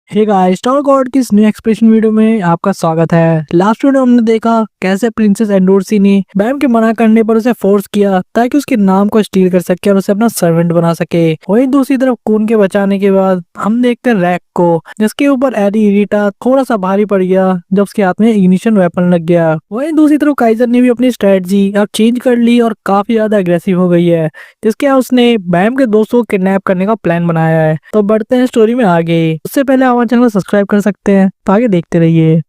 Hey guys, star God की इस new expression video में आपका स्वागत है। लास्ट वीडियो हमने देखा कैसे प्रिंसेस एंडोर्सी ने बैम के मना करने पर उसे फोर्स किया ताकि उसके नाम को स्टील कर सके और उसे अपना सर्वेंट बना सके। वहीं दूसरी तरफ कून के बचाने के बाद हम देखते हैं रैक को, जिसके ऊपर एडी इरिटा थोड़ा सा भारी पड़ गया जब उसके हाथ में इग्निशन वेपन लग गया। वहीं दूसरी तरफ काइजर ने भी अपनी स्ट्रेटजी अब चेंज कर ली और काफी ज्यादा अग्रेसिव हो गई है, जिसके बाद उसने बैम के दोस्तों को किडनैप करने का प्लान बनाया है। तो बढ़ते हैं स्टोरी में आगे। उससे पहले हमारे चैनल को सब्सक्राइब कर सकते हैं, तो आगे देखते रहिए।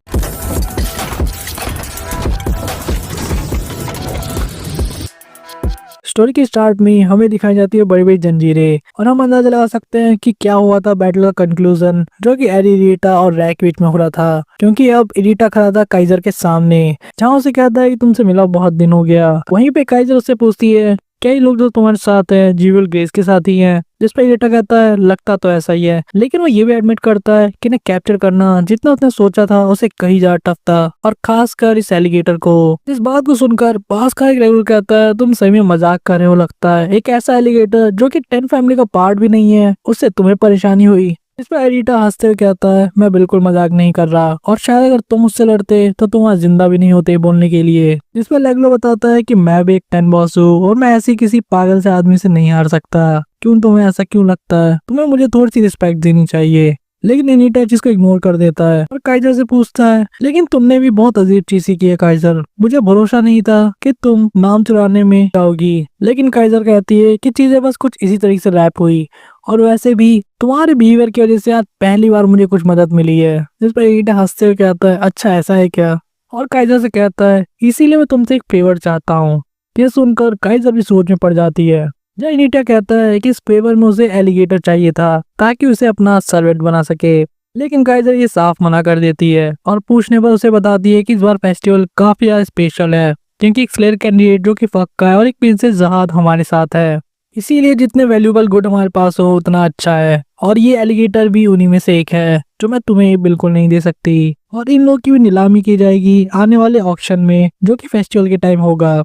स्टोरी के स्टार्ट में हमें दिखाई जाती है बड़ी बड़ी जंजीरें और हम अंदाजा लगा सकते हैं कि क्या हुआ था बैटल का कंक्लूजन, जो कि एडी इरिटा और रैक के बीच में हो रहा था। क्योंकि अब इरिटा खड़ा था काइजर के सामने, जहाँ उसे कहता है कि तुमसे मिला बहुत दिन हो गया। वहीं पे काइजर उससे पूछती है कई लोग जो तुम्हारे साथ है ज्यूल ग्रेस के साथ ही हैं, जिस पर इरिटा कहता है लगता तो ऐसा ही है, लेकिन वो ये भी एडमिट करता है कि इन्हें कैप्चर करना जितना उसने सोचा था उसे कहीं ज्यादा टफ था, और खासकर इस एलिगेटर को। इस बात को सुनकर पास का एक रेगुलर कहता है तुम सही में मजाक कर रहे हो, लगता है एक ऐसा एलिगेटर जो कि 10 फैमिली का पार्ट भी नहीं है उससे तुम्हें परेशानी हुई। इस पर एरिटा हंसते हुए कहता है मैं बिल्कुल मजाक नहीं कर रहा, और शायद अगर तुम मुझसे लड़ते तो तुम आज जिंदा भी नहीं होते बोलने के लिए। जिस पर लेगलो बताता है कि मैं भी एक 10 बॉस हूँ और मैं ऐसी किसी पागल से आदमी से नहीं हार सकता। क्यों तुम्हें ऐसा क्यों लगता है? तुम्हें मुझे थोड़ी सी रिस्पेक्ट देनी चाहिए। लेकिन एनीटा चीज को इग्नोर कर देता है और काइजर से पूछता है लेकिन तुमने भी बहुत अजीब चीज की है काइजर, मुझे भरोसा नहीं था कि तुम नाम चुराने में जाओगी। लेकिन काइजर कहती है कि चीजें बस कुछ इसी तरीके से रैप हुई, और वैसे भी तुम्हारे बिहेवियर की वजह से आज पहली बार मुझे कुछ मदद मिली है। जिस पर एनीटा हंसते हुए कहता है अच्छा ऐसा है क्या? और काइजर से कहता है इसीलिए मैं तुमसे एक फेवर चाहता हूँ। ये सुनकर काइजर भी सोच में पड़ जाती है। जब एनीटा कहता है कि इस फेवर में उसे एलिगेटर चाहिए था ताकि उसे अपना सर्वेंट बना सके, लेकिन काइजर ये साफ मना कर देती है और पूछने पर उसे बताती है कि इस बार फेस्टिवल काफी ज्यादा स्पेशल है, क्योंकि एक स्लेयर कैंडिडेट जो कि पक्का है और एक प्रिंसेस जहाद हमारे साथ है, इसीलिए जितने वैल्यूबल गुड हमारे पास हो उतना अच्छा है, और ये एलिगेटर भी उन्हीं में से एक है जो मैं तुम्हें बिल्कुल नहीं दे सकती। और इन लोग की भी नीलामी की जाएगी आने वाले ऑक्शन में, जो कि फेस्टिवल के टाइम होगा।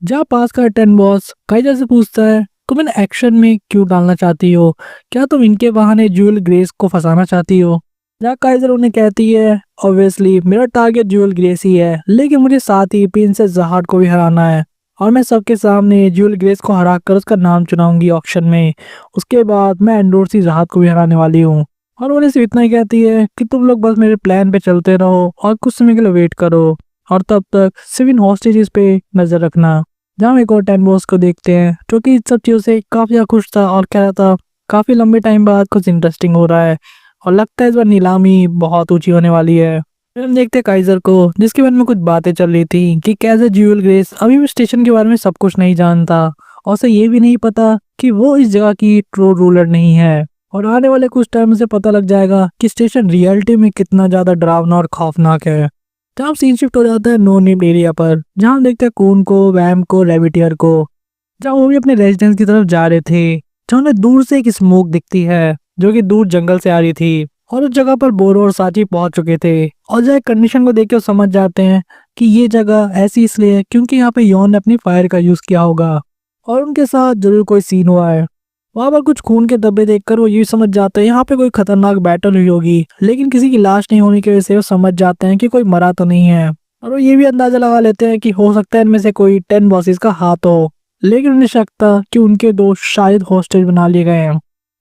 जहाँ पास का 10 बॉस काइजर से पूछता है तुम इन एक्शन में क्यों डालना चाहती हो, क्या तुम इनके बहाने ज्यूल ग्रेस को फंसाना चाहती हो? जहाँ काइजर उन्हें कहती है ऑब्वियसली मेरा टारगेट ज्यूल ग्रेस ही है, लेकिन मुझे साथ ही प्रिंसेस जहाड को भी हराना है, और मैं सबके सामने ज्यूल ग्रेस को हरा कर उसका नाम चुनाऊंगी ऑक्शन में। उसके बाद मैं एंडोर्सी जहाद को भी हराने वाली हूँ। और उन्हें सिर्फ इतना ही कहती है कि तुम लोग बस मेरे प्लान पे चलते रहो और कुछ समय के लिए वेट करो, और तब तक सिर्फ इन हॉस्टेजेस पे नजर रखना। जहाँ हम एक और 10 बॉस को देखते हैं जो कि इन सब चीजों से काफी ज्यादा खुश था और कह रहा था काफी लंबे टाइम बाद कुछ इंटरेस्टिंग हो रहा है, और लगता है इस बार नीलामी बहुत ऊंची होने वाली है। फिर हम देखते हैं काइजर को, जिसके बारे में कुछ बातें चल रही थी कि कैसे ज्यूल ग्रेस अभी भी स्टेशन के बारे में सब कुछ नहीं जानता, और उसे ये भी नहीं पता कि वो इस जगह की ट्रू रूलर नहीं है, और आने वाले कुछ टाइम से पता लग जाएगा कि स्टेशन रियलिटी में कितना ज्यादा डरावना और खौफनाक है। जहाँ सीन शिफ्ट हो जाता है नो नेम्ड एरिया पर, जहाँ हम देखते हैं कून को, वैम को, रेबिटियर को, जहाँ वो भी अपने रेजिडेंस की तरफ जा रहे थे। जहाँ उन्हें दूर से एक स्मोक दिखती है जो कि दूर जंगल से आ रही थी, और उस जगह पर बोरो और साची पहुंच चुके थे। और जहाँ कंडीशन को देख के समझ जाते हैं कि ये जगह ऐसी इसलिए है क्योंकि यहाँ पे यॉन ने अपनी फायर का यूज किया होगा, और उनके साथ जरूर कोई सीन हुआ है। वहाँ पर कुछ खून के धब्बे देखकर वो ये समझ जाते हैं यहाँ पे कोई खतरनाक बैटल हुई होगी, लेकिन किसी की लाश नहीं होने की वजह से वो समझ जाते हैं कि कोई मरा तो नहीं है। और वो ये भी अंदाजा लगा लेते हैं कि हो सकता है इनमें से कोई 10 बॉसेस का हाथ हो, लेकिन उन्हें शक था कि उनके दोस्त शायद हॉस्टेज बना लिए गए हैं।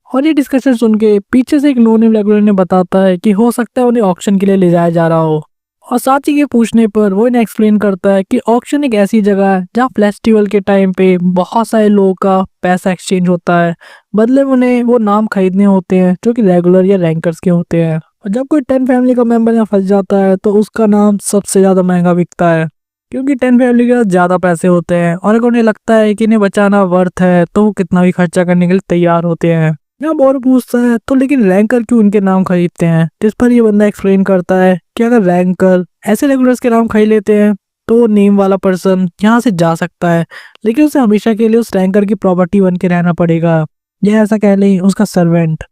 और ये डिस्कशन सुन के पीछे से एक नो नेम रेगुलर ने बताता है कि हो सकता है उन्हें ऑक्शन के लिए ले जाया जा रहा हो, और साची के पूछने पर वो इन्हें एक्सप्लेन करता है कि ऑक्शन एक ऐसी जगह है जहाँ फेस्टिवल के टाइम पे बहुत सारे लोगों का पैसा एक्सचेंज होता है, बदले में उन्हें वो नाम खरीदने होते हैं जो कि रेगुलर या रैंकर्स के होते हैं। और जब कोई 10 फैमिली का मेंबर यहाँ फंस जाता है तो उसका नाम सबसे ज्यादा महंगा बिकता है, क्योंकि 10 फैमिली के पास ज्यादा पैसे होते हैं, और अगर उन्हें लगता है कि इन्हें बचाना वर्थ है तो वो कितना भी खर्चा करने के लिए तैयार होते हैं। जब और पूछता है तो लेकिन रैंकर क्यों उनके नाम खरीदते हैं, जिस पर ये बंदा एक्सप्लेन करता है कि अगर रैंकर ऐसे रेगुलर्स के नाम खरीद लेते हैं तो नेम वाला पर्सन यहाँ से जा सकता है, लेकिन उसे हमेशा के लिए उस रैंकर की प्रॉपर्टी बन के रहना पड़ेगा, या ऐसा कह लें उसका सर्वेंट।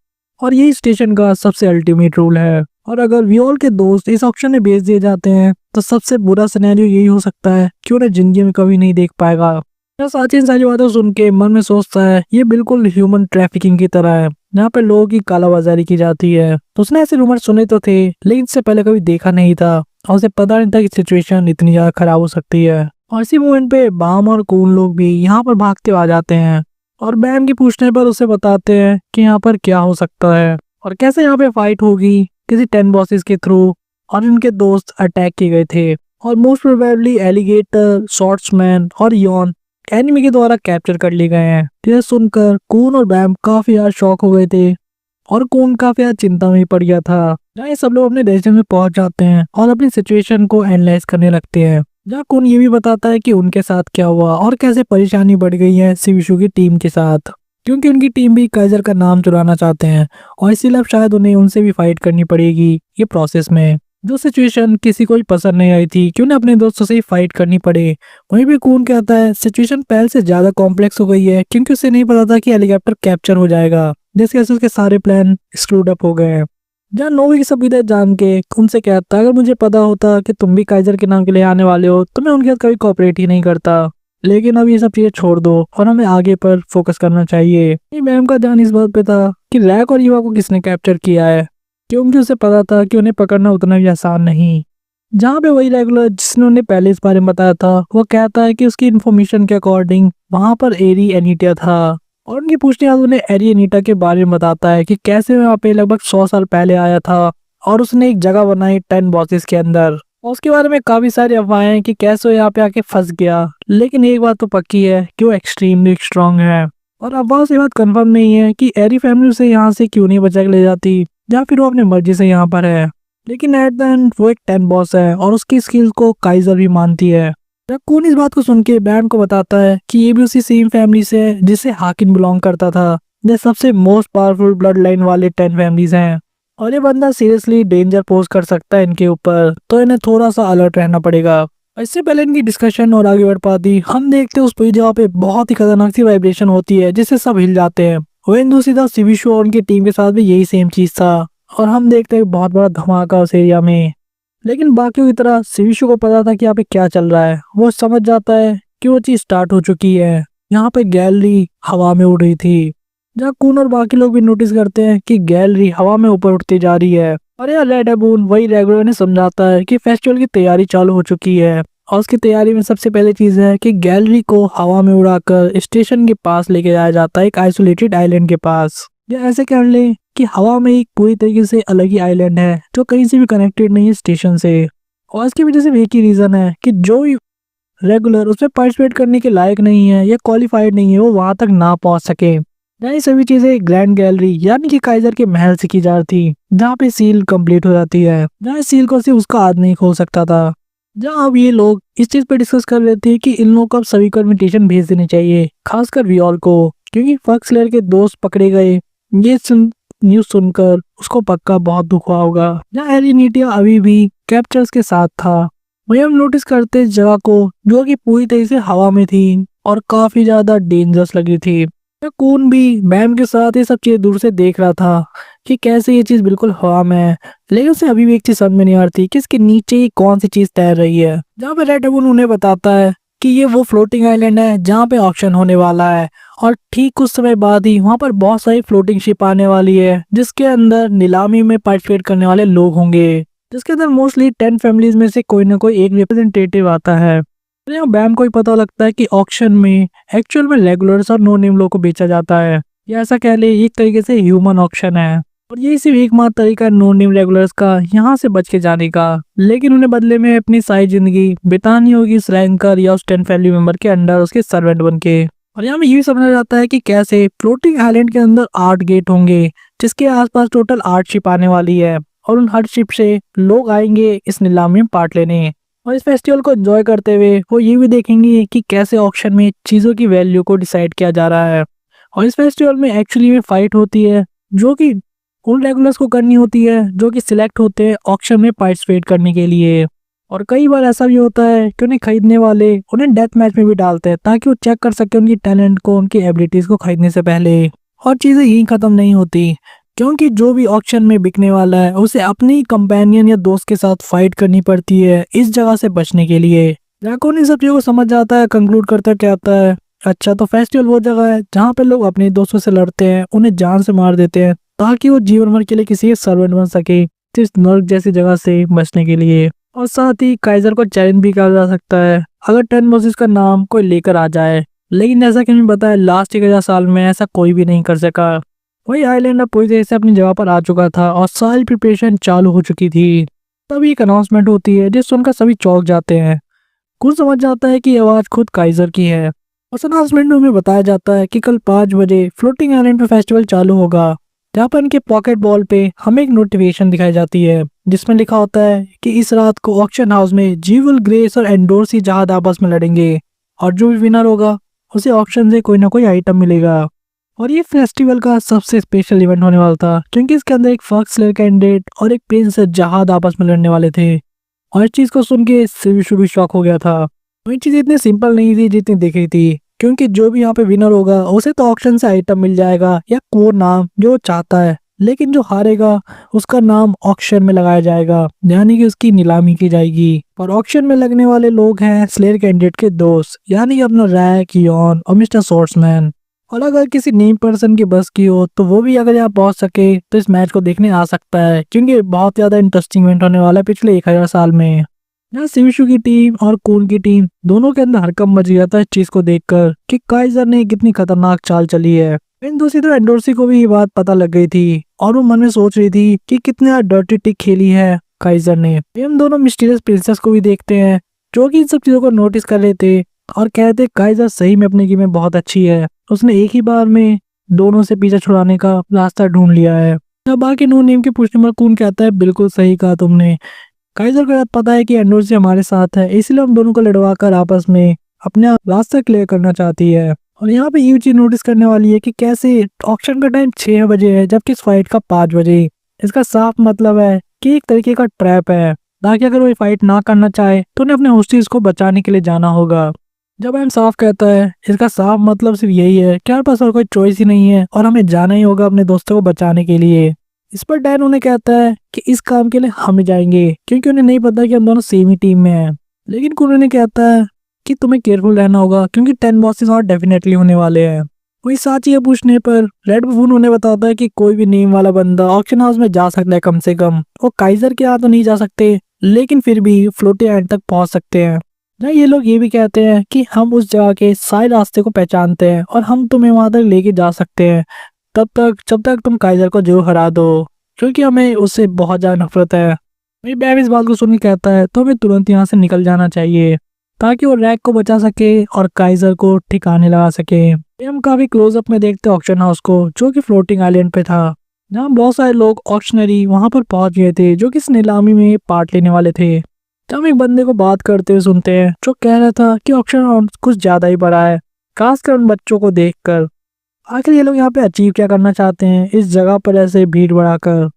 और यही स्टेशन का सबसे अल्टीमेट रूल है। और अगर वियोल के दोस्त इस ऑप्शन में बेच दिए जाते हैं तो सबसे बुरा सिनेरियो यही हो सकता है कि उन्हें जिंदगी में कभी नहीं देख पाएगा। साची इन सारी बातें सुन के मन में सोचता है ये बिल्कुल ह्यूमन ट्रैफिकिंग की तरह है, जहाँ पे लोगों की कालाबाजारी की जाती है। तो उसने ऐसे रूमर सुने तो थे, लेकिन इससे पहले कभी देखा नहीं था और उसे पता नहीं था कि सिचुएशन इतनी ज्यादा खराब हो सकती है। और इसी मोमेंट पे बाम और कून लोग भी यहाँ पर भागते आ जाते हैं और बैम की पूछने पर उसे बताते हैं कि यहाँ पर क्या हो सकता है और कैसे यहाँ पे फाइट होगी किसी 10 बॉसेस के थ्रू, और इनके दोस्त अटैक किए गए थे और मोस्ट प्रोबेबली एलिगेटर, शॉर्ट्समैन और यॉन एनिमी के द्वारा कैप्चर कर लिए गए हैं। यह सुनकर कून और बैम काफी यार शॉक हो गए थे और कून काफी यार चिंता में पड़ गया था। जहाँ ये सब लोग अपने डेस्टिनेशन में पहुंच जाते हैं और अपनी सिचुएशन को एनालाइज करने लगते हैं। जहाँ कून ये भी बताता है कि उनके साथ क्या हुआ और कैसे परेशानी बढ़ गई है सिविशु की टीम के साथ, क्योंकि उनकी टीम भी काइजर का नाम चुराना चाहते हैं और इसीलिए अब शायद उन्हें उनसे भी फाइट करनी पड़ेगी ये प्रोसेस में। जो सिचुएशन किसी को भी पसंद नहीं आई थी कि उन्हें अपने दोस्तों से ही फाइट करनी पड़े, वहीं भी कून कहता है सिचुएशन पहले से ज्यादा कॉम्प्लेक्स हो गई है क्योंकि उसे नहीं पता था कि हेलीकॉप्टर कैप्चर हो जाएगा, जिसकी वजह से उसके सारे प्लान स्क्रूड अप हो गए हैं। जहाँ नोवी की सब इधर जान के उनसे कहता अगर मुझे पता होता कि तुम भी काइजर के नाम के लिए आने वाले हो तो मैं उनके साथ कभी कोऑपरेट ही नहीं करता, लेकिन अब ये सब चीजें छोड़ दो और हमें आगे पर फोकस करना चाहिए। ये मैम का ध्यान इस बात पे था कि रैक और युवा को किसने कैप्चर किया है, क्योंकि उसे पता था कि उन्हें पकड़ना उतना भी आसान नहीं। जहाँ पे वही रेगुलर जिसने उन्हें पहले इस बारे में बताया था वो कहता है कि उसकी इन्फॉर्मेशन के अकॉर्डिंग वहां पर एरी एनीटा था और उनकी पूछने बाद उन्हें एरी एनीटा के बारे में बताता है कि कैसे वहाँ पे लगभग 100 साल पहले आया था और उसने एक जगह बनाई 10 बॉसेस के अंदर। और उसके बारे में काफी सारी अफवाहें हैं कि कैसे वो यहाँ पे आके फंस गया, लेकिन एक बात तो पक्की है कि वो एक्सट्रीमली स्ट्रांग है। और अफवाह से बात कंफर्म नहीं है कि एरी फैमिली उसे यहाँ से क्यों नहीं बचा के ले जाती या फिर वो अपनी मर्जी से यहाँ पर है, लेकिन एट द एंड वो एक 10 बॉस है और उसकी स्किल्स को काइजर भी मानती है। रकून इस बात को सुन के बैम को बताता है कि ये भी उसी सेम फैमिली से है जिसे हाकिन बिलोंग करता था, जो सबसे मोस्ट पावरफुल ब्लड लाइन वाले 10 फैमिलीज हैं और ये बंदा सीरियसली डेंजर पोज कर सकता है इनके ऊपर, तो इन्हें थोड़ा सा अलर्ट रहना पड़ेगा। इससे पहले इनकी डिस्कशन और आगे बढ़ पाती हम देखते हैं उस पूरी जगह पे बहुत ही खतरनाक सी वाइब्रेशन होती है जिससे सब हिल जाते हैं। वहीं दूसरी तरफ सिविशु और उनकी टीम के साथ भी यही सेम चीज था और हम देखते हैं बहुत बड़ा धमाका उस एरिया में। लेकिन बाकियों की तरह सिविशु को पता था कि यहाँ पे क्या चल रहा है, वो समझ जाता है कि वो चीज स्टार्ट हो चुकी है। यहाँ पे गैलरी हवा में उड़ रही थी, जहाँ कून और बाकी लोग भी नोटिस करते हैं कि गैलरी हवा में ऊपर उठती जा रही है। और यार रेड अबून वही रेगुलर ने समझाता है कि फेस्टिवल की तैयारी चालू हो चुकी है और उसकी तैयारी में सबसे पहले चीज है कि गैलरी को हवा में उड़ाकर स्टेशन के पास लेके जाया जाता है, एक आइसोलेटेड आइलैंड के पास। या ऐसे कर ले कि हवा में एक पूरी तरीके से अलग ही आइलैंड है जो कहीं से भी कनेक्टेड नहीं है स्टेशन से, और इसकी वजह से एक ही रीजन है कि जो रेगुलर उसमें पार्टिसिपेट करने के लायक नहीं है या क्वालिफाइड नहीं है वो वहां तक ना पहुंच सके। ये सभी चीजें ग्रैंड गैलरी यानी कि काइजर के महल से की जा रही थी, जहाँ पे सील कंप्लीट हो जाती है, जहाँ इस सील को सिर्फ उसका आदमी नहीं खोल सकता था। जहाँ अब ये लोग इस चीज पे डिस्कस कर रहे थे कि इन लोगों को अब सभी को इन्विटेशन भेज देनी चाहिए, खासकर वियोल को, क्योंकि फक्स लेयर के दोस्त पकड़े गए। ये न्यूज सुनकर उसको पक्का बहुत दुख हुआ होगा। जहाँ एरिनिटिया अभी भी कैप्चर्स के साथ था, वही हम नोटिस करते इस जगह को जो कि पूरी तरह से हवा में थी और काफी ज्यादा डेंजरस लग रही थी। कून भी मैम के साथ ये सब चीजें दूर से देख रहा था कि कैसे ये चीज बिल्कुल हवा में है, लेकिन उसे अभी भी एक चीज समझ में नहीं आ रही थी कि इसके नीचे ही कौन सी चीज तैर रही है। जहाँ पे रेड अबून उन्हें बताता है कि ये वो फ्लोटिंग आइलैंड है जहाँ पे ऑक्शन होने वाला है और ठीक कुछ समय बाद ही वहाँ पर बहुत सारी फ्लोटिंग शिप आने वाली है जिसके अंदर नीलामी में पार्टिसिपेट करने वाले लोग होंगे, जिसके अंदर मोस्टली 10 फैमिलीज में से कोई ना कोई एक रिप्रेजेंटेटिव आता है। बैम को ही पता लगता है कि ऑक्शन में एक्चुअल में रेगुलर्स और नो नेम लोगों को बेचा जाता है, या ऐसा कह ले एक तरीके से ह्यूमन ऑक्शन है और यही सिर्फ एकमात्र तरीका है नो नेम रेगुलर्स का यहाँ से बच के जाने का। लेकिन उन्हें बदले में अपनी सारी जिंदगी बितानी होगी उस रैंकर या उस 10 फैमिली मेंबर के अंडर उसके सर्वेंट बन के। और यहाँ में ये भी समझा जाता है कि कैसे फ्लोटिंग आइलैंड के अंदर 8 गेट होंगे जिसके आसपास टोटल 8 शिप आने वाली है और उन हर शिप से लोग आएंगे इस नीलामी में पार्ट लेने और इस फेस्टिवल को एंजॉय करते हुए वो ये भी देखेंगे कि कैसे ऑक्शन में चीजों की वैल्यू को डिसाइड किया जा रहा है। और इस फेस्टिवल में एक्चुअली में फाइट होती है जो कि उन रेगुलर्स को करनी होती है जो कि सिलेक्ट होते हैं ऑक्शन में पार्टिसिपेट करने के लिए। और कई बार ऐसा भी होता है कि उन्हें खरीदने वाले उन्हें डेथ मैच में भी डालते हैं ताकि वो चेक कर सके उनकी टैलेंट को, उनकी एबिलिटीज को खरीदने से पहले। और चीजें यही खत्म नहीं होती, क्योंकि जो भी ऑक्शन में बिकने वाला है उसे अपनी कंपेनियन या दोस्त के साथ फाइट करनी पड़ती है इस जगह से बचने के लिए। ड्रैकोन इन सब चीजों को समझ जाता है, कंक्लूड करता क्या आता है अच्छा, तो फेस्टिवल वो जगह है जहाँ पे लोग अपने दोस्तों से लड़ते हैं, उन्हें जान से मार देते हैं ताकि वो जीवन भर के लिए किसी के सर्वेंट बन सके, इस नर्क जैसी जगह से बचने के लिए। और साथ ही काइजर को चैलेंज भी किया जा सकता है अगर 10 वर्सेस का नाम कोई लेकर आ जाए। लेकिन जैसा कि हमें पता है लास्ट 1000 साल में ऐसा कोई भी नहीं कर सका। वही आइलैंड अब पूरी तरह से अपनी जगह पर आ चुका था और सारी प्रिपरेशन चालू हो चुकी थी। तभी एक अनाउंसमेंट होती है जिस सुनकर सभी चौंक जाते हैं। कुल समझ जाता है कि ये आवाज खुद काइजर की है। उस अनाउंसमेंट में हमें बताया जाता है कि कल 5 बजे फ्लोटिंग आइलैंड पे फेस्टिवल चालू होगा, जहाँ पर इनके पॉकेट बॉल पे हमें एक नोटिफिकेशन दिखाई जाती है जिसमें लिखा होता है कि इस रात को ऑक्शन हाउस में जीवल, ग्रेस और एंडोर्सी जहाज आपस में लड़ेंगे और जो भी विनर होगा उसे ऑक्शन से कोई ना कोई आइटम मिलेगा। और ये फेस्टिवल का सबसे स्पेशल इवेंट होने वाला था क्योंकि इसके अंदर एक फर्स्ट स्लेयर कैंडिडेट और एक प्रिंस जहाज आपस में लड़ने वाले थे। और इस चीज को सुन के शिव भी शॉक हो गया था। वो चीज इतनी सिंपल नहीं थी जितनी दिख रही थी, क्योंकि जो भी यहाँ पे विनर होगा उसे तो ऑक्शन से आइटम मिल जाएगा या कोई नाम जो वो चाहता है, लेकिन जो हारेगा उसका नाम ऑक्शन में लगाया जाएगा, यानी कि उसकी नीलामी की जाएगी। और ऑक्शन में लगने वाले लोग हैं स्लेयर कैंडिडेट के दोस्त, यानी कि अपना रैक, यॉन और मिस्टर सोर्समैन। और अगर किसी नेम पर्सन की बस की हो तो वो भी अगर यहाँ पहुंच सके तो इस मैच को देखने आ सकता है, क्योंकि बहुत ज्यादा इंटरेस्टिंग इवेंट होने वाला है पिछले 1000 साल में। यहाँ शिविशु की टीम और कून की टीम दोनों के अंदर हड़कंप मच गया था इस चीज को देखकर कि काइजर ने कितनी खतरनाक चाल चली है। लेकिन दूसरी तरफ एंडोर्सी को भी ये बात पता लग गई थी और वो मन में सोच रही थी कि कितने डर्टी टिक खेली है काइजर ने। हम दोनों मिस्टीरियस प्रिंसेस को भी देखते हैं जो कि इन सब चीजों को नोटिस कर लेते और कहते काइजर सही में अपनी गेम में बहुत अच्छी है, उसने एक ही बार में दोनों से पीछा छुड़ाने का रास्ता ढूंढ लिया है। जब बाकी नो नेम के पूछने पर कून कहता है बिल्कुल सही कहा तुमने, काइजर को पता है कि एंडोर्सी हमारे साथ है, इसलिए हम दोनों को लड़वा कर आपस में अपना रास्ता क्लियर करना चाहती है। और यहाँ पे ये चीज नोटिस करने वाली है कि कैसे ऑक्शन का टाइम 6 बजे है जबकि इस फाइट का 5 बजे। इसका साफ मतलब है कि एक तरीके का ट्रैप है ताकि अगर वो फाइट ना करना चाहे तो उन्हें अपने होस्टेज को बचाने के लिए जाना होगा। जब हम साफ कहता है इसका साफ मतलब सिर्फ यही है कि हमारे पास और कोई चॉइस ही नहीं है और हमें जाना ही होगा अपने दोस्तों को बचाने के लिए। इस पर डैन उन्हें कहता है कि इस काम के लिए हम ही जाएंगे क्योंकि उन्हें नहीं पता कि हम दोनों सेम ही टीम में हैं। लेकिन कुन उन्हें कहता है कि तुम्हें केयरफुल रहना होगा क्योंकि 10 बॉसेस और डेफिनेटली होने वाले हैं। वही साची पूछने पर रेड बफून उन्हें बताता है कि कोई भी नेम वाला बंदा ऑक्शन हाउस में जा सकता है कम से कम। वो काइजर के यहाँ तो नहीं जा सकते लेकिन फिर भी फ्लोटिंग आइलैंड तक पहुंच सकते हैं। जहाँ ये लोग ये भी कहते हैं कि हम उस जगह के सारे रास्ते को पहचानते हैं और हम तुम्हें वहां तक लेके जा सकते हैं तब तक जब तक तुम काइजर को जरूर हरा दो, क्योंकि हमें उससे बहुत ज्यादा नफरत है। वही बैम इस बात को सुन के कहता है तो हमें तुरंत यहाँ से निकल जाना चाहिए ताकि वो रैक को बचा सके और काइजर को ठिकाने लगा सके। हम काफी क्लोजअप में देखते हैं ऑक्शन हाउस को जो कि फ्लोटिंग आइलैंड पे था, जहाँ बहुत सारे लोग ऑक्शनरी वहां पर पहुंच गए थे जो कि इस नीलामी में पार्ट लेने वाले थे। हम एक बंदे को बात करते हुए सुनते हैं जो कह रहा था कि ऑक्शन हाउस कुछ ज्यादा ही बड़ा है, खासकर उन बच्चों को देखकर। आखिर ये लोग यहाँ पे अचीव क्या करना चाहते हैं इस जगह पर ऐसे भीड़ बढ़ाकर।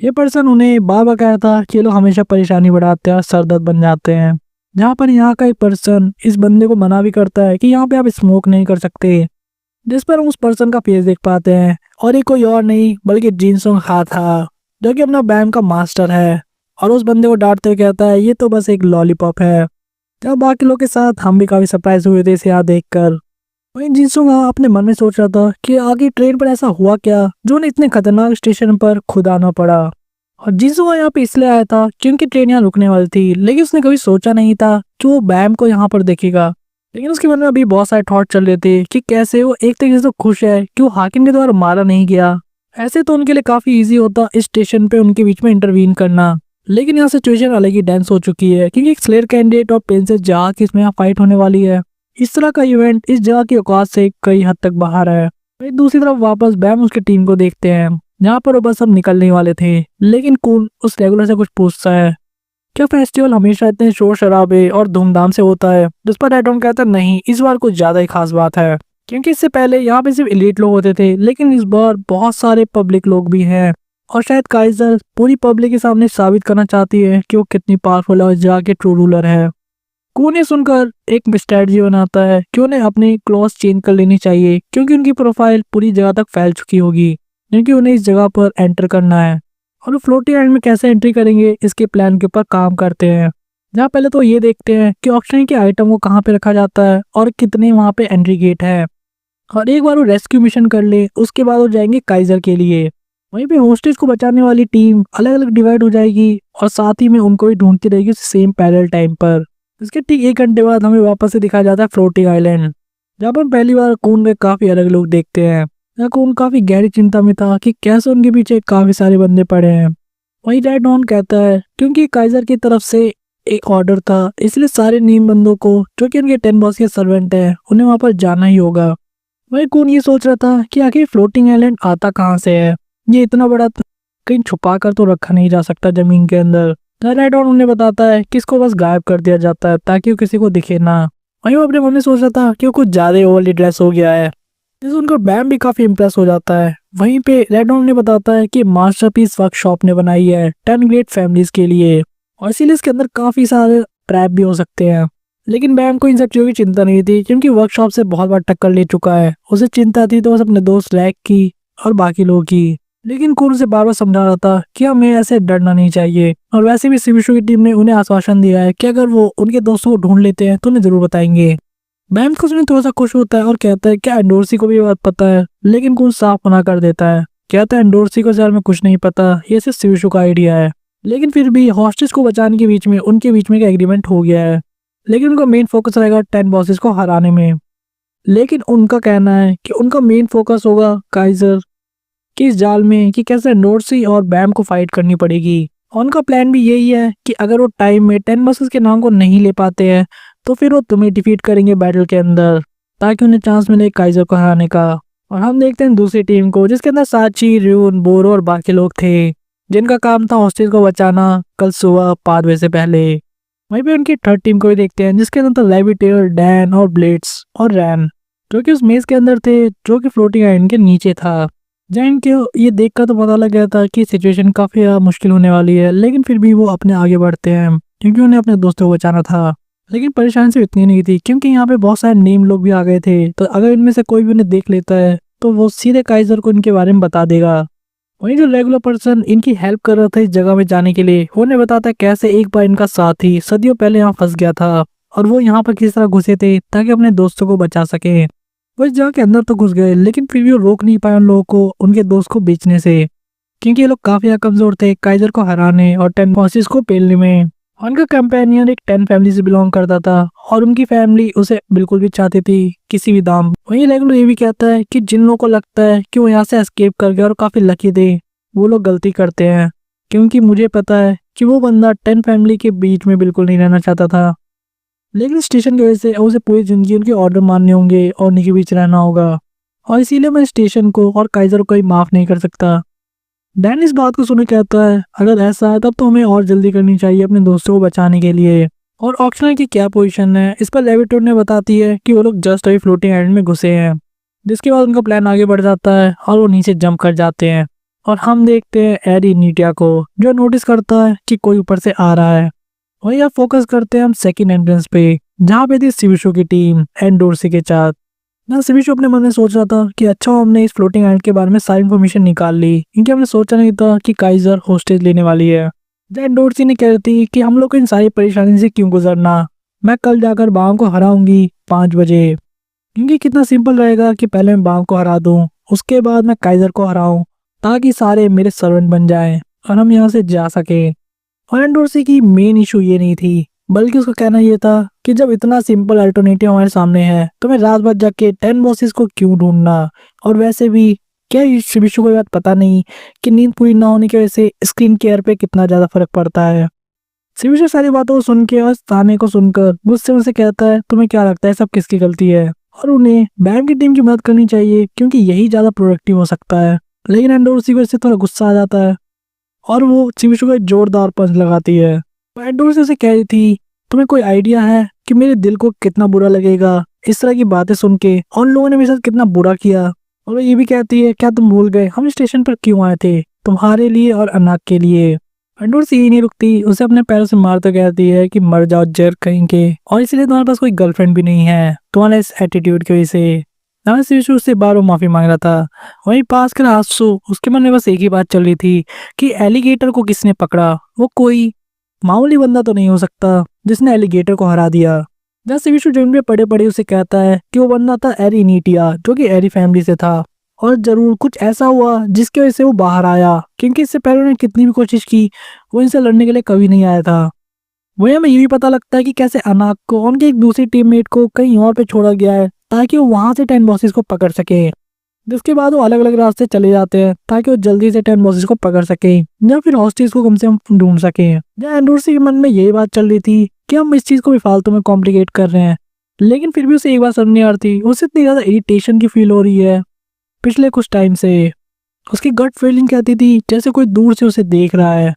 ये पर्सन उन्हें बार बार कहा था कि ये लोग हमेशा परेशानी बढ़ाते हैं और सरदर्द बन जाते हैं। जहाँ पर यहाँ का एक पर्सन इस बंदे को मना भी करता है कि यहाँ पे आप स्मोक नहीं कर सकते, जिस पर हम उस पर्सन का फेस देख पाते हैं और ये कोई और नहीं बल्कि जिनसुंग हा था जो कि अपना बैम का मास्टर है। और उस बंदे को डांटते हुए कहता है ये तो बस एक लॉलीपॉप है। जब बाकी लोग के साथ हम भी काफी सरप्राइज हुए थे इसे यहाँ देखकर। वहीं जिनसुंग अपने मन में सोच रहा था कि आगे ट्रेन पर ऐसा हुआ क्या जो उन्हें इतने खतरनाक स्टेशन पर खुद आना पड़ा। और जिनसुंग यहाँ पे इसलिए आया था क्योंकि ट्रेन यहाँ रुकने वाली थी, लेकिन उसने कभी सोचा नहीं था कि वो बैम को यहाँ पर देखेगा। लेकिन उसके मन में अभी बहुत सारे थॉट चल रहे थे कि कैसे वो एक तरीके से तो खुश है कि वो हाकिम के द्वारा मारा नहीं गया, ऐसे तो उनके लिए काफी ईजी होता इस स्टेशन पे उनके बीच में इंटरवीन करना। लेकिन यहाँ सिचुएशन अलग ही डेंस हो चुकी है क्योंकि एक स्लेयर कैंडिडेट और प्रिंसेस जहाँ की इसमें यहाँ फाइट होने वाली है। इस तरह का इवेंट इस जगह की औकात से कई हद तक बाहर है। दूसरी तरफ वापस बैम उसकी टीम को देखते हैं जहाँ पर वो बस सब निकलने वाले थे, लेकिन कून उस रेगुलर से कुछ पूछता है क्या फेस्टिवल हमेशा इतने शोर शराबे और धूमधाम से होता है, जिस पर रेडॉन कहता है नहीं इस बार कुछ ज्यादा ही खास बात है क्योंकि इससे पहले यहाँ पे सिर्फ एलीट लोग होते थे लेकिन इस बार बहुत सारे पब्लिक लोग भी हैं। और शायद काइजर पूरी पब्लिक के सामने साबित करना चाहती है कि वो कितनी पावरफुल और जाके ट्रू रूलर है। कून ये सुनकर एक स्ट्रेटजी बनाता है कि उन्हें अपनी क्लॉथ चेंज कर लेनी चाहिए क्योंकि उनकी प्रोफाइल पूरी जगह तक फैल चुकी होगी, क्योंकि उन्हें इस जगह पर एंटर करना है। और वो फ्लोटिंग आइलैंड में कैसे एंट्री करेंगे इसके प्लान के ऊपर काम करते हैं। जहाँ पहले तो ये देखते हैं कि ऑक्शन के आइटम को कहाँ पे रखा जाता है और कितने वहाँ पे एंट्री गेट है। और एक बार वो रेस्क्यू मिशन कर ले उसके बाद वो जाएंगे काइजर के लिए। वहीं पे होस्टेज को बचाने वाली टीम अलग अलग डिवाइड हो जाएगी और साथ ही में उनको भी ढूंढती रहेगी सेम पैरेलल टाइम पर। इसके ठीक 1 घंटे बाद हमें वापस से दिखाया जाता है फ्लोटिंग आइलैंड, जहाँ पर हम पहली बार कून में काफी अलग लोग देखते हैं। यहाँ कून काफी गहरी चिंता में था कि कैसे उनके पीछे काफी सारे बंदे पड़े हैं। वहीं रेड डॉन कहता है क्योंकि काइजर की तरफ से एक ऑर्डर था, इसलिए सारे नीम बंदों को जो कि उनके 10 बॉस के सर्वेंट है उन्हें वहां पर जाना ही होगा। वही कून ये सोच रहा था कि आखिर फ्लोटिंग आइलैंड आता कहाँ से है, ये इतना बड़ा कहीं छुपा कर तो रखा नहीं जा सकता जमीन के अंदर। रेड ऑन उन्हें बताता है कि इसको बस गायब कर दिया जाता है ताकि वो किसी को दिखे ना। वहीं वो अपने मन में सोच रहा था कि वो कुछ ज्यादा ओवरली ड्रेस हो गया है, जिससे उनको बैम भी काफी इम्प्रेस हो जाता है। वहीं पे रेड ऑन ने बताता है कि मास्टरपीस वर्कशॉप ने बनाई है 10 ग्रेट फैमिलीज के लिए और इसीलिए इसके अंदर काफी सारे ट्रैप भी हो सकते हैं। लेकिन बैम को इन सब चीजों की चिंता नहीं थी क्योंकि वर्कशॉप से बहुत बार टक्कर ले चुका है। उसे चिंता थी तो बस अपने दोस्त रैक की और बाकी लोगों की। लेकिन कून उसे बार बार समझा रहा था कि हमें ऐसे डरना नहीं चाहिए। और वैसे भी सिबिशु की टीम ने उन्हें आश्वासन दिया है कि अगर वो उनके दोस्तों को ढूंढ लेते हैं तो उन्हें जरूर बताएंगे। बैम को सुनकर थोड़ा सा खुश होता है और कहता है क्या एंडोर्सी को भी बात पता है, लेकिन कून साफ मना कर देता है। कहता है एंडोर्सी को शहर में कुछ नहीं पता, ये सिर्फ सिबिशु का आइडिया है। लेकिन फिर भी हॉस्टेज को बचाने के बीच में उनके बीच में एक एग्रीमेंट हो गया है, लेकिन उनका मेन फोकस रहेगा 10 बॉसेस को हराने में। लेकिन उनका कहना है कि उनका मेन फोकस होगा काइजर कि इस जाल में कि कैसे नोर्सी और बैम को फाइट करनी पड़ेगी। और उनका प्लान भी यही है कि अगर वो टाइम में 10 बॉसेस के नाम को नहीं ले पाते हैं तो फिर वो तुम्हें डिफीट करेंगे बैटल के अंदर, ताकि उन्हें चांस मिले काइजर को हराने का। और हम देखते हैं दूसरी टीम को जिसके अंदर साची, र्यून, बोरो और बाकी लोग थे, जिनका काम था हॉस्टेज को बचाना कल सुबह 5 बजे से पहले। वहीं पे उनकी थर्ड टीम को भी देखते हैं जिसके अंदर था लेविटेयर, डैन और ब्लेड्स और रैन, जो कि उस मेज के अंदर थे जो कि फ्लोटिंग आइलैंड के नीचे था। जैन के ये देखकर तो पता लग गया था कि सिचुएशन काफी मुश्किल होने वाली है, लेकिन फिर भी वो अपने आगे बढ़ते हैं क्योंकि उन्हें अपने दोस्तों को बचाना था। लेकिन परेशानी सिर्फ इतनी नहीं थी क्योंकि यहाँ पे बहुत सारे नेम लोग भी आ गए थे, तो अगर इनमें से कोई भी उन्हें देख लेता है तो वो सीधे काइजर को इनके बारे में बता देगा। वहीं जो रेगुलर पर्सन इनकी हेल्प कर रहा था इस जगह में जाने के लिए, उन्हें बताता है कैसे एक बार इनका साथी सदियों पहले यहाँ फंस गया था और वो यहाँ पर किस तरह घुसे थे ताकि अपने दोस्तों को बचा सके। वो इस जगह के अंदर तो घुस गए लेकिन फिर भी वो रोक नहीं पाए उन लोगों को उनके दोस्त को बेचने से, क्योंकि ये लोग काफी कमजोर थे काइजर को हराने और 10 बॉसेस को पेलने में। उनका कंपेनियन एक 10 फैमिली से बिलोंग करता था और उनकी फैमिली उसे बिल्कुल भी चाहती थी किसी भी दाम। वहीं रेगुलर ये भी कहता है कि जिन लोगों को लगता है कि वो यहाँ से एस्केप कर गए और काफी लकी थे, वो लोग गलती करते हैं, क्योंकि मुझे पता है कि वो बंदा 10 फैमिली के बीच में बिल्कुल नहीं रहना चाहता था। लेकिन स्टेशन की वजह से उसे पूरी जिंदगी उनके ऑर्डर मानने होंगे और उन्हीं के बीच रहना होगा, और इसीलिए मैं स्टेशन को और काइजर को ही माफ नहीं कर सकता। डैन इस बात को सुन कहता है अगर ऐसा है तब तो हमें और जल्दी करनी चाहिए अपने दोस्तों को बचाने के लिए। और ऑक्शनर की क्या पोजीशन है इस पर लेविटोर ने बताती है कि वो लोग जस्ट अभी फ्लोटिंग आइलैंड में घुसे हैं, जिसके बाद उनका प्लान आगे बढ़ जाता है और वो नीचे जंप कर जाते हैं। और हम देखते हैं एरी नीटिया को जो नोटिस करता है कि कोई ऊपर से आ रहा है। वही अब फोकस करते हैं हम सेकंड एंट्रेंस पे, जहाँ पे थी सिबिशु की टीम एंड डोर्सी के साथ। ना सिबिशु अपने मन में सोच रहा था कि अच्छा हमने इस फ्लोटिंग आइलैंड के बारे में सारी इन्फॉर्मेशन निकाल ली, क्योंकि हमने सोचा नहीं था कि काइजर होस्टेज लेने वाली है। जैन डोर्सी ने कह रही थी कि हम लोग को इन सारी परेशानी से क्यों गुजरना, मैं कल जाकर बाम को हराऊंगी 5 बजे, क्योंकि कितना सिंपल रहेगा कि पहले मैं बाम को हरा दूं, उसके बाद मैं काइजर को हराऊं, ताकि सारे मेरे सर्वेंट बन जाएं और हम यहाँ से जा सके। और डोर्सी की मेन इशू ये नहीं थी, बल्कि उसका कहना ये था कि जब इतना सिंपल अल्टरनेटिव हमारे सामने है तो मैं रात भर जाके 10 बॉसेस को क्यों ढूंढना। और वैसे भी क्या शिबिशु को ये बात पता नहीं कि नींद पूरी ना होने की वजह से स्क्रीन केयर पे कितना ज्यादा फर्क पड़ता है। शिबिशु सारी बातों को सुन के और ताने को सुनकर गुस्से से कहता है तुम्हें क्या लगता है सब किसकी गलती है, और उन्हें बैम की टीम की मदद करनी चाहिए क्योंकि यही ज्यादा प्रोडक्टिव हो सकता है। लेकिन एंडोर्सी को इससे थोड़ा गुस्सा आ जाता है और वो शिबिशु को एक जोरदार पंच लगाती है। एंडोर्सी उसे कह रही थी तुम्हें कोई आइडिया है कि मेरे दिल को कितना बुरा लगेगा इस तरह की बातें सुन के, और उन लोगों ने मेरे साथ कितना बुरा किया। और वो ये भी कहती है क्या तुम भूल गए हम स्टेशन पर क्यों आए थे, तुम्हारे लिए और अनाक के लिए। एंडोर्सी यही नहीं रुकती, उसे अपने पैरों से मारते कहती है कि मर जाओ जर कहीं के, और इसलिए तुम्हारे पास कोई गर्लफ्रेंड भी नहीं है तुम्हारे इस एटीट्यूड की वजह से। शिबिशु उससे बार माफी मांग रहा था। वहीं पास कर आसु उसके मन में बस एक ही बात चल रही थी कि एलिगेटर को किसने पकड़ा, वो कोई मामूली बंदा तो नहीं हो सकता जिसने एलिगेटर को हरा दिया। जहाँ सिविशु जमीन पे पड़े पड़े उसे कहता है कि वो बंदा था एरी इनिटिया, जो कि एरी फैमिली से था, और जरूर कुछ ऐसा हुआ जिसकी वजह से वो बाहर आया, क्योंकि इससे पहले उन्होंने कितनी भी कोशिश की वो इनसे लड़ने के लिए कभी नहीं आया था। वहीं हमें ये भी पता लगता है कि कैसे अनाक को उनके एक दूसरी टीममेट को कहीं और पे छोड़ा गया है ताकि वो वहां से 10 बॉसेस को पकड़ सके, जिसके बाद वो अलग अलग रास्ते चले जाते हैं ताकि वो जल्दी से 10 बॉसेस को पकड़ सके या फिर हॉस्टेज को कम से कम ढूंढ सके। जहाँ एंडोर्सी के मन में यही बात चल रही थी कि हम इस चीज को भी फालतू में कॉम्प्लिकेट कर रहे हैं, लेकिन फिर भी उसे एक बात समझ नहीं आ रही थी, उसे इतनी ज्यादा इरिटेशन की फील हो रही है पिछले कुछ टाइम से। उसकी गट फीलिंग कहती थी जैसे कोई दूर से उसे देख रहा है।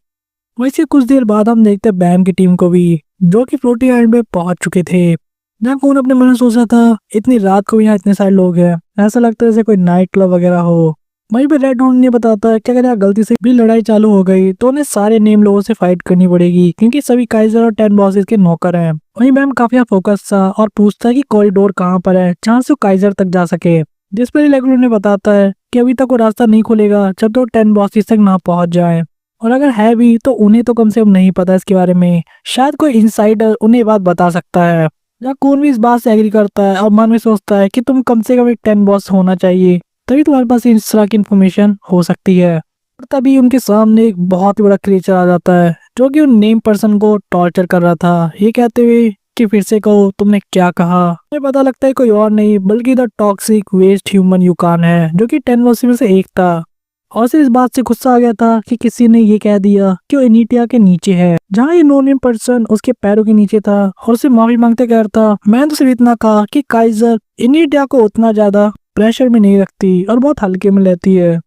वैसे कुछ देर बाद हम देखते हैं बैम की टीम को भी, जो कि फ्लोटिंग आइलैंड पे पहुंच चुके थे। जहाँ कौन अपने मन में सोच रहा था इतनी रात को यहाँ इतने सारे लोग हैं, ऐसा लगता है जैसे कोई नाइट क्लब वगैरह हो। वहीं पे रेड हॉर्न ने बताता है कि अगर यहाँ गलती से भी लड़ाई चालू हो गई तो उन्हें सारे नेम लोगों से फाइट करनी पड़ेगी, क्योंकि सभी काइजर और 10 बॉसेस के नौकर हैं। वहीं बैम काफी फोकस था और पूछता है कि कॉरिडोर कहाँ पर है जहाँ से वो काइजर तक जा सके, जिस पर लेगुलर ने बताता है कि अभी तक वो रास्ता नहीं खुलेगा जब तो 10 बॉसेस तक ना पहुंच जाए, और अगर है भी तो उन्हें तो कम से कम नहीं पता इसके बारे में, शायद कोई इनसाइडर उन्हें ये बात बता सकता है। या कौन भी इस बात से एग्री करता है और मन में सोचता है कि तुम कम से कम एक 10 बॉस होना चाहिए, तभी तुम्हारे पास इस तरह की इन्फॉर्मेशन हो सकती है। और तभी उनके सामने एक बहुत ही बड़ा क्रिएचर आ जाता है जो कि उन नेम पर्सन को टॉर्चर कर रहा था, ये कहते हुए कि फिर से कहो तुमने क्या कहा। मुझे पता लगता है कोई और नहीं बल्कि द टॉक्सिक वेस्ट ह्यूमन यूकान है, जो कि 10 बॉस में से एक था, और सिर्फ इस बात से गुस्सा आ गया था कि किसी ने ये कह दिया कि वो इनिटिया के नीचे है, जहाँ ये नो नेम पर्सन उसके पैरों के नीचे था, और उसे माफी मांगते कह रहा था मैं तो सिर्फ इतना कहा कि काइजर इनिटिया को उतना ज्यादा प्रेशर में नहीं रखती और बहुत हल्के में लेती है।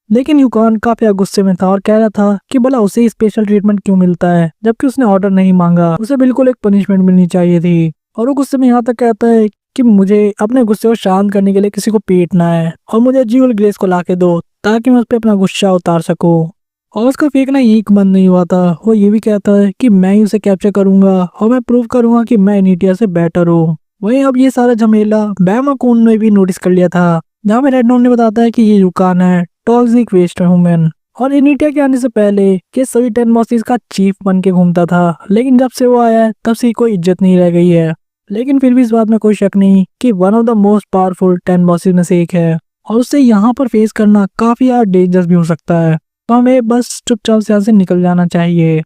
लेकिन यूकान काफी गुस्से में था और कह रहा था कि भला उसे स्पेशल ट्रीटमेंट क्यों मिलता है जबकि उसने ऑर्डर नहीं मांगा, उसे बिल्कुल एक पनिशमेंट मिलनी चाहिए थी। और वो गुस्से में यहाँ तक कहता है कि मुझे अपने गुस्से को शांत करने के लिए किसी को पीटना है और मुझे ज्यूल ग्रेस को लाके दो ताकि मैं उस पर अपना गुस्सा उतार सकूं। और उसका फेंकना यही बंद नहीं हुआ था, वो ये भी कहता है कि मैं ही उसे कैप्चर करूंगा और मैं प्रूव करूंगा कि मैं इनिटिया से बेटर हूँ। वहीं अब ये सारा झमेला बैम कून ने भी नोटिस कर लिया था, जहाँ पे रेड नोन ने बताता है कि ये यूकान है टॉक्सिक वेस्ट ह्यूमन, और इनिटिया के आने से पहले ये सभी 10 बॉसेस का चीफ बन के घूमता था, लेकिन जब से वो आया है तब से कोई इज्जत नहीं रह गई है। लेकिन फिर भी इस बात में कोई शक नहीं कि one of the most powerful 10 bosses में से एक है, और उससे यहाँ पर फेस करना काफी यार डेंजरस भी हो सकता है, तो हमें बस चुपचाप से यहाँ से निकल जाना चाहिए।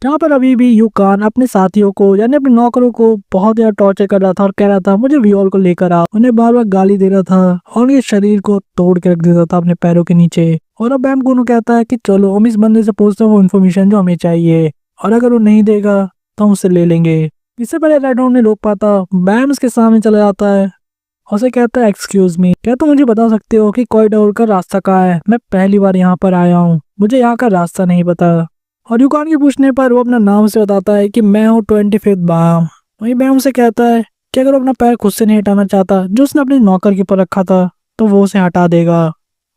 जहाँ पर अभी भी यूकान अपने साथियों को यानी अपने नौकरों को बहुत ज्यादा टॉर्चर कर रहा था और कह रहा था मुझे वियोल को लेकर आओ, उन्हें बार बार गाली दे रहा था और उनके शरीर को तोड़ के रख देता था अपने पैरों के नीचे। और अब बैम गुनो कहता है कि चलो हम इस बंदे से पूछते हैं वो इन्फॉर्मेशन जो हमें चाहिए, और अगर वो नहीं देगा तो हम उससे ले लेंगे। इससे पहले रेड ने रोक पाता बैम उसके सामने चला जाता है और उसे कहता है एक्सक्यूज मी, क्या तुम मुझे बता सकते हो कि कॉरिडोर का रास्ता कहाँ है? मैं पहली बार यहाँ पर आया हूँ, मुझे यहाँ का रास्ता नहीं पता। और यूकान के पूछने पर वो अपना नाम से बताता है कि मैं हूँ 25th बैम। वही बैम से कहता है कि अगर वो अपना पैर खुद से नहीं हटाना चाहता जो उसने अपने नौकर के ऊपर रखा था तो वो उसे हटा देगा।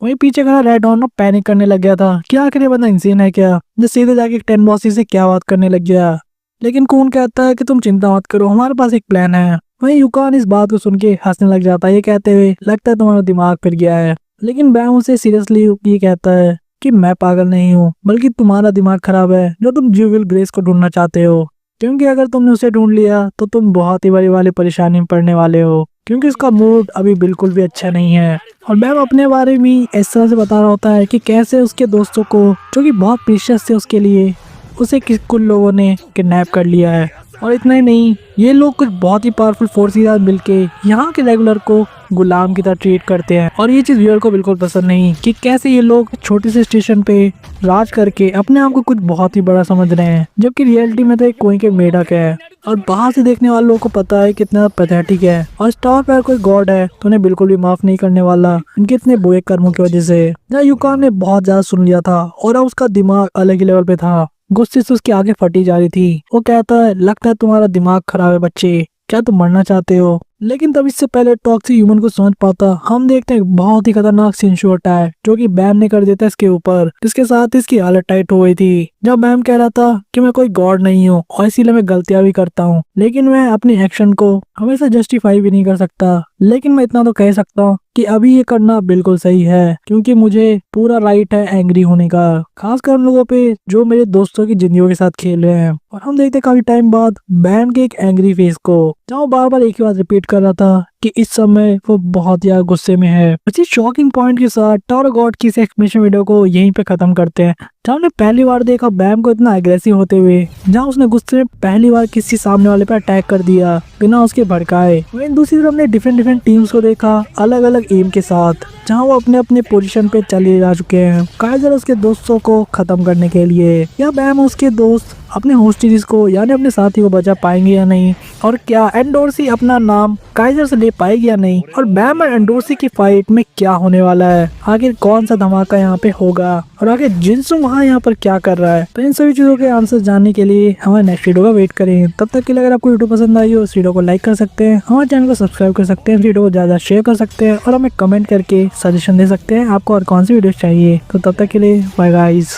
वही पीछे खड़ा रेड हॉर्न पैनिक करने लग गया था कि आखिर ये बंदा इंसान है क्या, जो सीधे जाके 10 बॉसेस से क्या बात करने लग गया। लेकिन कून कहता है कि तुम चिंता मत करो, हमारे पास एक प्लान है। वहीं यूकान इस बात को सुन के हंसने लग जाता है, ये कहते हुए लगता है तुम्हारा दिमाग फिर गया है। लेकिन बैम उसे सीरियसली ये कहता है कि मैं पागल नहीं हूँ बल्कि तुम्हारा दिमाग खराब है जो तुम ज्यूविल ग्रेस को ढूंढना चाहते हो, क्योंकि अगर तुमने उसे ढूंढ लिया तो तुम बहुत ही बड़ी वाली परेशानी में पड़ने वाले हो, क्योंकि उसका मूड अभी बिल्कुल भी अच्छा नहीं है। और बैम अपने बारे में इस तरह से बता रहा होता है कि कैसे उसके दोस्तों को जो कि बहुत प्रीशियस थे उसके लिए उसे कुछ लोगों ने किडनैप कर लिया है। और इतना ही नहीं, ये लोग कुछ बहुत ही पावरफुल फोर्स के साथ मिलके यहाँ के रेगुलर को गुलाम की तरह ट्रीट करते हैं। और ये चीज व्यूअर को बिल्कुल पसंद नहीं कि कैसे ये लोग छोटे से स्टेशन पे राज करके अपने आप को कुछ बहुत ही बड़ा समझ रहे हैं, जबकि रियलिटी में तो एक कोई के मेढक है। और बाहर से देखने वाले लोगों को पता है कितना पैथेटिक है, और स्टार पर कोई गॉड है तो उन्हें बिल्कुल भी माफ नहीं करने वाला इनके इतने बुरे कर्मों की वजह से। जहाँ यूकान ने बहुत ज्यादा सुन लिया था और अब उसका दिमाग अलग ही लेवल पे था, गुस्से से उसकी आगे फटी जा रही थी। वो कहता है लगता है तुम्हारा दिमाग खराब है बच्चे, क्या तुम मरना चाहते हो? लेकिन तब इससे पहले टॉक्सिक ह्यूमन को समझ पाता हम देखते हैं बहुत ही खतरनाक सीन शॉट है जो कि बैम ने कर देता है इसके ऊपर, जिसके साथ इसकी हालत टाइट हो गई थी। जब बैम कह रहा था कि मैं कोई गॉड नहीं हूँ और इसीलिए मैं गलतियां भी करता हूँ, लेकिन मैं अपनी एक्शन को हमेशा जस्टिफाई भी नहीं कर सकता, लेकिन मैं इतना तो कह सकता हूँ कि अभी ये करना बिल्कुल सही है, क्योंकि मुझे पूरा राइट है एंग्री होने का, खासकर उन लोगों पे जो मेरे दोस्तों की जिंदगियों के साथ खेल रहे हैं। और हम देखते काफी टाइम बाद बैन के एक एंग्री फेस को, जहाँ वो बार बार एक ही बात रिपीट कर रहा था कि इस समय वो बहुत ज्यादा गुस्से में है। इसी शॉकिंग पॉइंट के साथ टावर गॉड की इस एक्सप्लेनेशन वीडियो को यहीं पे खत्म करते हैं, जहाँ हमने पहली बार देखा बैम को इतना एग्रेसिव होते हुए, जहाँ उसने गुस्से में पहली बार किसी सामने वाले पर अटैक कर दिया बिना उसके भड़काए। वहीं दूसरी तरफ हमने डिफरेंट टीम्स को देखा अलग अलग एम के साथ, जहाँ वो अपने अपने पोजीशन पे चले जा चुके हैं, काइजर उसके दोस्तों को खत्म करने के लिए। या बैम उसके दोस्त अपने होस्टेजेस को यानी अपने साथी को बचा पाएंगे या नहीं, और क्या एंडोर्सी अपना नाम काइजर से ले पाएगी या नहीं, और बैम और एंडोर्सी की फाइट में क्या होने वाला है, आखिर कौन सा धमाका यहाँ पे होगा, और आखिर जिनसू वहाँ यहाँ पर क्या कर रहा है। तो इन सभी चीजों के आंसर जानने के लिए हमारे नेक्स्ट वीडियो का वेट करें। तब तक के लिए अगर आपको वीडियो पसंद आई हो इस वीडियो को लाइक कर सकते हैं, हमारे चैनल को सब्सक्राइब कर सकते हैं, वीडियो को ज्यादा शेयर कर सकते हैं, और हमें कमेंट करके सजेशन दे सकते हैं आपको और कौन सी वीडियो चाहिए। तो तब तक के लिए बाय गाइस।